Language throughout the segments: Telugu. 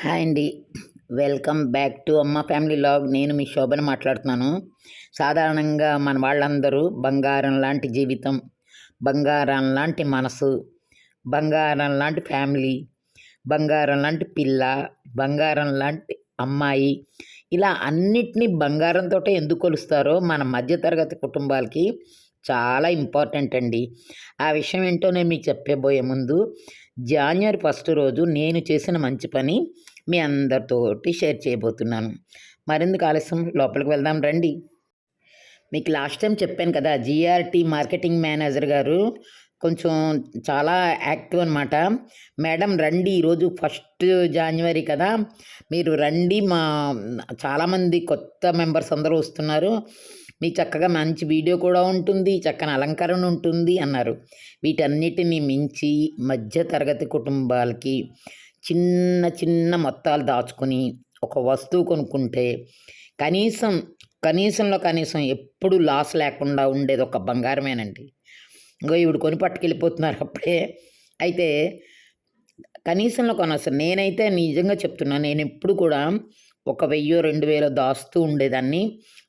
హాయ్ అండి. వెల్కమ్ బ్యాక్ టు అమ్మ ఫ్యామిలీ లాగ్. నేను మీ శోభన మాట్లాడుతున్నాను. సాధారణంగా మన వాళ్ళందరూ బంగారం లాంటి జీవితం, బంగారం లాంటి మనసు, బంగారం లాంటి ఫ్యామిలీ, బంగారం లాంటి పిల్ల, బంగారం లాంటి అమ్మాయి, ఇలా అన్నిటినీ బంగారంతోటే ఎందుకు కొలుస్తారో మన మధ్యతరగతి కుటుంబాలకి చాలా ఇంపార్టెంట్ అండి. ఆ విషయం ఏంటో నేను మీకు చెప్పబోయే ముందు జాన్వరి ఫస్ట్ రోజు నేను చేసిన మంచి పని మీ అందరితోటి షేర్ చేయబోతున్నాను. మరెందుకు ఆలస్యం, లోపలికి వెళ్దాం రండి. మీకు లాస్ట్ టైం చెప్పాను కదా, జీఆర్టీ మార్కెటింగ్ మేనేజర్ గారు కొంచెం చాలా యాక్టివ్ అనమాట. మేడం రండి, ఈరోజు ఫస్ట్ జాన్వరి కదా, మీరు రండి, చాలామంది కొత్త మెంబర్స్ అందరూ వస్తున్నారు, మీ చక్కగా మంచి వీడియో కూడా ఉంటుంది, చక్కని అలంకరణ ఉంటుంది అన్నారు. వీటన్నిటిని మించి మధ్యతరగతి కుటుంబాలకి చిన్న చిన్న మొత్తాలు దాచుకొని ఒక వస్తువు కొనుక్కుంటే కనీసంలో కనీసం ఎప్పుడు లాస్ లేకుండా ఉండేది ఒక బంగారమేనండి. ఇంకో ఈవిడ కొని పట్టుకెళ్ళిపోతున్నారు అప్పుడే. అయితే కనీసంలో కొనవసరం. నేనైతే నిజంగా చెప్తున్నాను, నేను ఎప్పుడు కూడా 1000 2000 దాస్తూ ఉండేదాన్ని.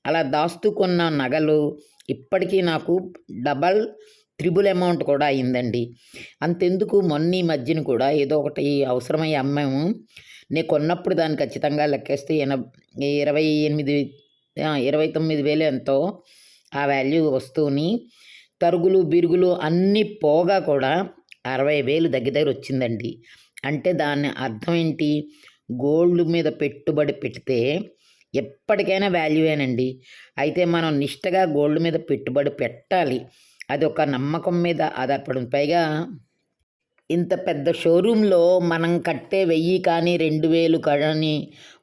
అలా దాస్తూ కొన్న నగలు ఇప్పటికీ నాకు డబల్ త్రిబుల్ అమౌంట్ కూడా అయిందండి. అంతెందుకు, మొన్న ఈ మధ్యన కూడా ఏదో ఒకటి అవసరమయ్యే అమ్మాము. నేను కొన్నప్పుడు దాన్ని ఖచ్చితంగా లెక్కేస్తే 29,000 ఎంతో ఆ వాల్యూ వస్తువుని తరుగులు బిరుగులు అన్నీ పోగా కూడా 60,000 దగ్గర వచ్చిందండి. అంటే దాని అర్థం ఏంటి, గోల్డ్ మీద పెట్టుబడి పెడితే ఎప్పటికైనా వాల్యూయేనండి. అయితే మనం నిష్టగా గోల్డ్ మీద పెట్టుబడి పెట్టాలి. అది ఒక నమ్మకం మీద ఆధారపడింది. పైగా ఇంత పెద్ద షోరూంలో మనం కట్టే 1000 కానీ 2000 కానీ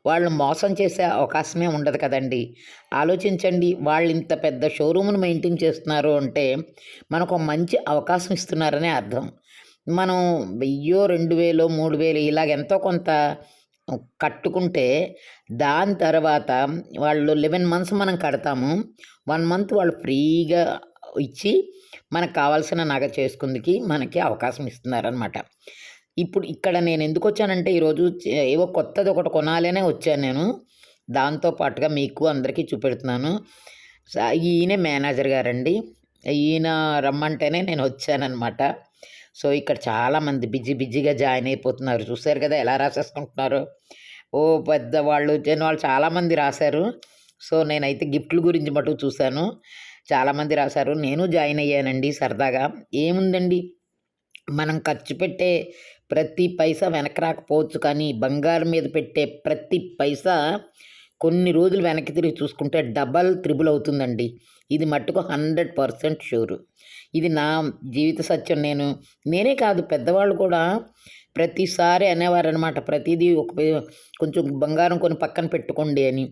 వాళ్ళు మోసం చేసే అవకాశమే ఉండదు కదండి. ఆలోచించండి, వాళ్ళు ఇంత పెద్ద షోరూమ్ను మెయింటైన్ చేస్తున్నారు అంటే మనకు మంచి అవకాశం ఇస్తున్నారనే అర్థం. మనం 1000 2000 3000 ఇలాగ ఎంతో కొంత కట్టుకుంటే దాని తర్వాత వాళ్ళు 11 మంత్స్ మనం కడతాము, 1 మంత్ వాళ్ళు ఫ్రీగా ఇచ్చి మనకు కావాల్సిన నగ చేసుకుందికి మనకి అవకాశం ఇస్తున్నారనమాట. ఇప్పుడు ఇక్కడ నేను ఎందుకు వచ్చానంటే, ఈరోజు ఏవో కొత్తది ఒకటి కొనాలనే వచ్చాను నేను. దాంతో పాటుగా మీకు అందరికీ చూపెడుతున్నాను. ఈయనే మేనేజర్ గారండి. ఈయన రమ్మంటేనే నేను వచ్చానమాట. సో ఇక్కడ చాలామంది బిజీగా జాయిన్ అయిపోతున్నారు. చూశారు కదా ఎలా రాసేసుకుంటున్నారు. పెద్దవాళ్ళు వాళ్ళు చాలామంది రాశారు. సో నేనైతే గిఫ్ట్ల గురించి మటుకు చూశాను, చాలామంది రాశారు. నేను జాయిన్ అయ్యానండి సరదాగా. ఏముందండి, మనం ఖర్చు పెట్టే ప్రతి పైసా వెనక్కి రాకపోవచ్చు, కానీ బంగారం మీద పెట్టే ప్రతి పైసా కొన్ని రోజులు వెనక్కి తిరిగి చూసుకుంటే డబల్ త్రిబుల్ అవుతుందండి. ఇది మట్టుకు 100% షూరు. ఇది నా జీవిత సత్యం. నేనే కాదు, పెద్దవాళ్ళు కూడా ప్రతిసారి అనేవారు అనమాట, ప్రతిదీ కొంచెం బంగారం కొని పక్కన పెట్టుకోండి అని.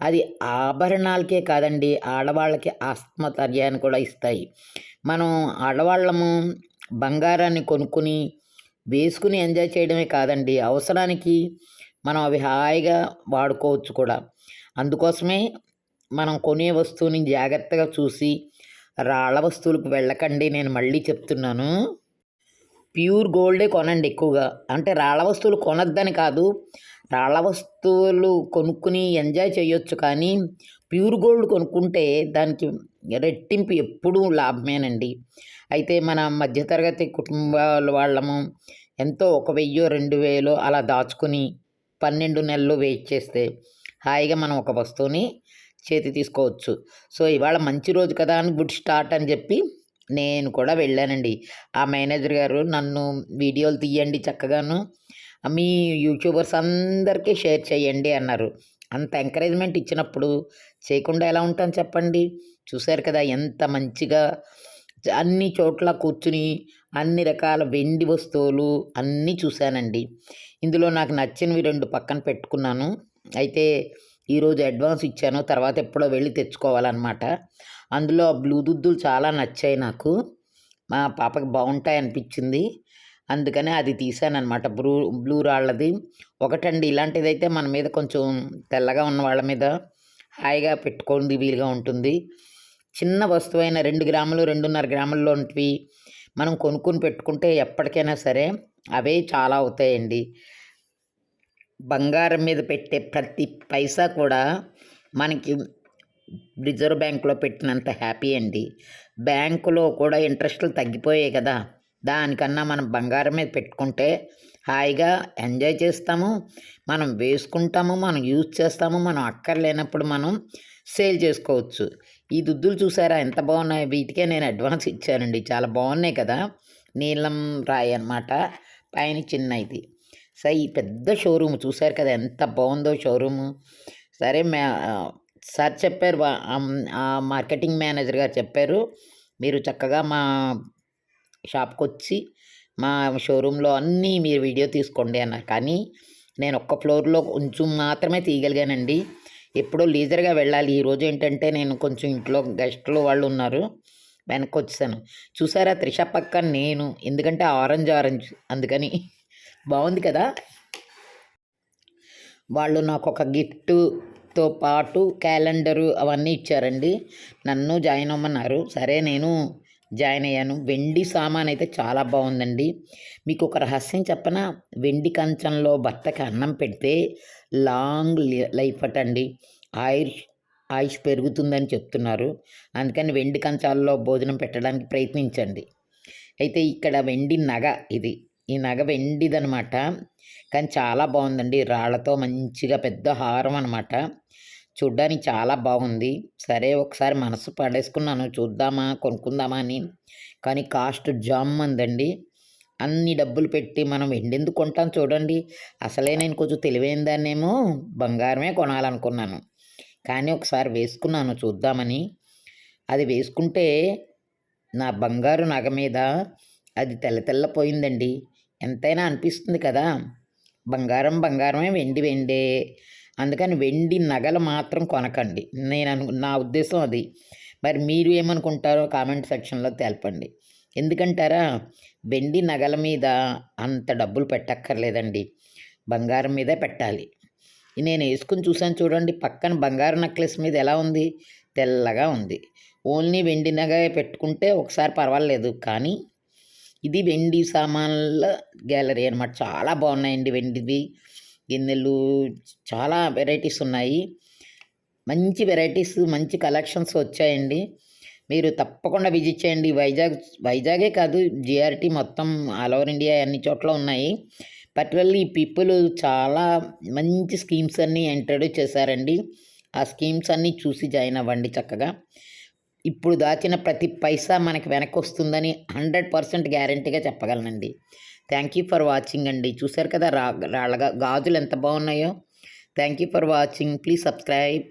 అది ఆభరణాలకే కాదండి, ఆడవాళ్ళకి ఆత్మధైర్యాన్ని కూడా ఇస్తాయి. మనం ఆడవాళ్ళము బంగారాన్ని కొనుక్కుని వేసుకుని ఎంజాయ్ చేయడమే కాదండి, అవసరానికి మనం అవి హాయిగా వాడుకోవచ్చు కూడా. అందుకోసమే మనం కొనే వస్తువుని జాగ్రత్తగా చూసి రాళ్ళ వస్తువులకు వెళ్ళకండి. నేను మళ్ళీ చెప్తున్నాను, ప్యూర్ గోల్డే కొనండి ఎక్కువగా. అంటే రాళ్ళ వస్తువులు కొనొద్దని కాదు, రాళ్ళ వస్తువులు కొనుక్కుని ఎంజాయ్ చేయొచ్చు, కానీ ప్యూర్ గోల్డ్ కొనుక్కుంటే దానికి రెట్టింపు ఎప్పుడూ లాభమేనండి. అయితే మన మధ్యతరగతి కుటుంబాల వాళ్ళము ఎంతో 1000 2000 అలా దాచుకుని 12 నెలలు వెయిట్ చేస్తే హాయిగా మనం ఒక వస్తువుని చేతి తీసుకోవచ్చు. సో ఇవాళ మంచి రోజు కదా అని గుడ్ స్టార్ట్ అని చెప్పి నేను కూడా వెళ్ళానండి. ఆ మేనేజర్ గారు నన్ను వీడియోలు తీయండి చక్కగాను, మీ యూట్యూబర్స్ అందరికీ షేర్ చేయండి అన్నారు. అంత ఎంకరేజ్మెంట్ ఇచ్చినప్పుడు చేయకుండా ఎలా ఉంటాను చెప్పండి. చూశారు కదా ఎంత మంచిగా అన్ని చోట్ల కూర్చుని అన్ని రకాల వెండి వస్తువులు అన్నీ చూశానండి. ఇందులో నాకు నచ్చినవి 2 పక్కన పెట్టుకున్నాను. అయితే ఈరోజు అడ్వాన్స్ ఇచ్చాను, తర్వాత ఎప్పుడో వెళ్ళి తెచ్చుకోవాలన్నమాట. అందులో బ్లూ దుద్దులు చాలా నచ్చాయి నాకు, మా పాపకి బాగుంటాయి అనిపించింది, అందుకనే అది తీసానమాట. బ్లూ రాళ్ళది ఒకటండి. ఇలాంటిదైతే మన మీద కొంచెం తెల్లగా ఉన్న వాళ్ళ మీద హాయిగా పెట్టుకోండి, వీలుగా ఉంటుంది. చిన్న వస్తువైన 2 గ్రాములు 2.5 గ్రాముల్లోంటివి మనం కొనుక్కొని పెట్టుకుంటే ఎప్పటికైనా సరే అవే చాలా అవుతాయండి. బంగారం మీద పెట్టే ప్రతి పైసా కూడా మనకి రిజర్వ్ బ్యాంక్లో పెట్టినంత హ్యాపీ అండి. బ్యాంకులో కూడా ఇంట్రెస్టులు తగ్గిపోయాయి కదా! దానికన్నా మనం బంగారం మీద పెట్టుకుంటే హాయిగా ఎంజాయ్ చేస్తాము. మనం వేసుకుంటాము, మనం యూజ్ చేస్తాము. మనం అక్కర్లేనప్పుడు మనం సేల్ చేసుకోవచ్చు. ఈ దుద్దులు చూసారా ఎంత బాగున్నాయో! వీటికే నేను అడ్వాన్స్ ఇచ్చానండి. చాలా బాగున్నాయి కదా! నీలం రాయి అనమాట. పైన చిన్న ఇది. ఈ పెద్ద షోరూమ్ చూసారు కదా ఎంత బాగుందో షోరూము. సరే సార్ చెప్పారు, మార్కెటింగ్ మేనేజర్ గారు చెప్పారు, మీరు చక్కగా మా షాప్‌కొచ్చి మా షోరూంలో అన్నీ మీరు వీడియో తీసుకోండి అన్నారు. కానీ నేను ఒక్క ఫ్లోర్‌లో కొంచెం మాత్రమే తీయగలిగానండి. ఎప్పుడో లీజర్‌గా వెళ్ళాలి. ఈరోజు ఏంటంటే నేను కొంచెం ఇంట్లో గెస్టులు వాళ్ళు ఉన్నారు, వెనక్కొచ్చేసాను. చూసారా త్రిష పక్కన నేను, ఎందుకంటే ఆరెంజ్ అందుకని. బాగుంది కదా! వాళ్ళు నాకొక గిఫ్ట్‌తో పాటు క్యాలెండరు అవన్నీ ఇచ్చారండి. నన్ను జాయిన్ అవ్వమన్నారు. సరే నేను జాయిన్ అయ్యాను. వెండి సామానయితే చాలా బాగుందండి. మీకు ఒక రహస్యం చెప్పనా? వెండి కంచంలో భర్తకి అన్నం పెడితే లాంగ్ లైఫ్ అటండి. ఆయుష్ పెరుగుతుందని చెప్తున్నారు. అందుకని వెండి కంచాల్లో భోజనం పెట్టడానికి ప్రయత్నించండి. అయితే ఇక్కడ వెండి నగ ఇది. ఈ నగ వెండిదనమాట. కానీ చాలా బాగుందండి. రాళ్ళతో మంచిగా పెద్ద హారం అనమాట. చూడ్డానికి చాలా బాగుంది. సరే ఒకసారి మనసు పడేసుకున్నాను, చూద్దామా కొనుక్కుందామా అని. కానీ కాస్ట్ జామ్మందండి. అన్ని డబ్బులు పెట్టి మనం వెండెందుకు కొంటాం చూడండి. అసలే నేను కొంచెం తెలివైన దాన్నేమో బంగారమే కొనాలనుకున్నాను. కానీ ఒకసారి వేసుకున్నాను చూద్దామని. అది వేసుకుంటే నా బంగారు నగ మీద అది తెల్లపోయిందండి. ఎంతైనా అనిపిస్తుంది కదా! బంగారం బంగారమే, వెండి వెండే. అందుకని వెండి నగలు మాత్రం కొనకండి. నా ఉద్దేశం అది. మరి మీరు ఏమనుకుంటారో కామెంట్ సెక్షన్లో తెలపండి. ఎందుకంటారా, వెండి నగల మీద అంత డబ్బులు పెట్టక్కర్లేదండి. బంగారం మీదే పెట్టాలి. నేను వేసుకుని చూసాను చూడండి, పక్కన బంగారు నెక్లెస్ మీద ఎలా ఉంది, తెల్లగా ఉంది. ఓన్లీ వెండి నగ పెట్టుకుంటే ఒకసారి పర్వాలేదు. కానీ ఇది వెండి సామాన్ల గ్యాలరీ అనమాట. చాలా బాగున్నాయండి వెండివి. గిన్నెలు చాలా వెరైటీస్ ఉన్నాయి. మంచి వెరైటీస్, మంచి కలెక్షన్స్ వచ్చాయండి. మీరు తప్పకుండా విజిట్ చేయండి. వైజాగే కాదు, జిఆర్టీ మొత్తం ఆల్ ఓవర్ ఇండియా అన్ని చోట్ల ఉన్నాయి. పర్టికులర్లీ ఈ పీపుల్ చాలా మంచి స్కీమ్స్ అన్నీ ఇంట్రడ్యూస్ చేశారండి. ఆ స్కీమ్స్ అన్నీ చూసి జాయిన్ అవ్వండి చక్కగా. ఇప్పుడు దాచిన ప్రతి పైసా మనకి వెనక్కి వస్తుందని 100% గ్యారంటీగా చెప్పగలనండి. థ్యాంక్ యూ ఫర్ వాచింగ్ అండి. చూసారు కదా రాళ్ళ గాజులు ఎంత బాగున్నాయో. Thank you for watching. Please subscribe.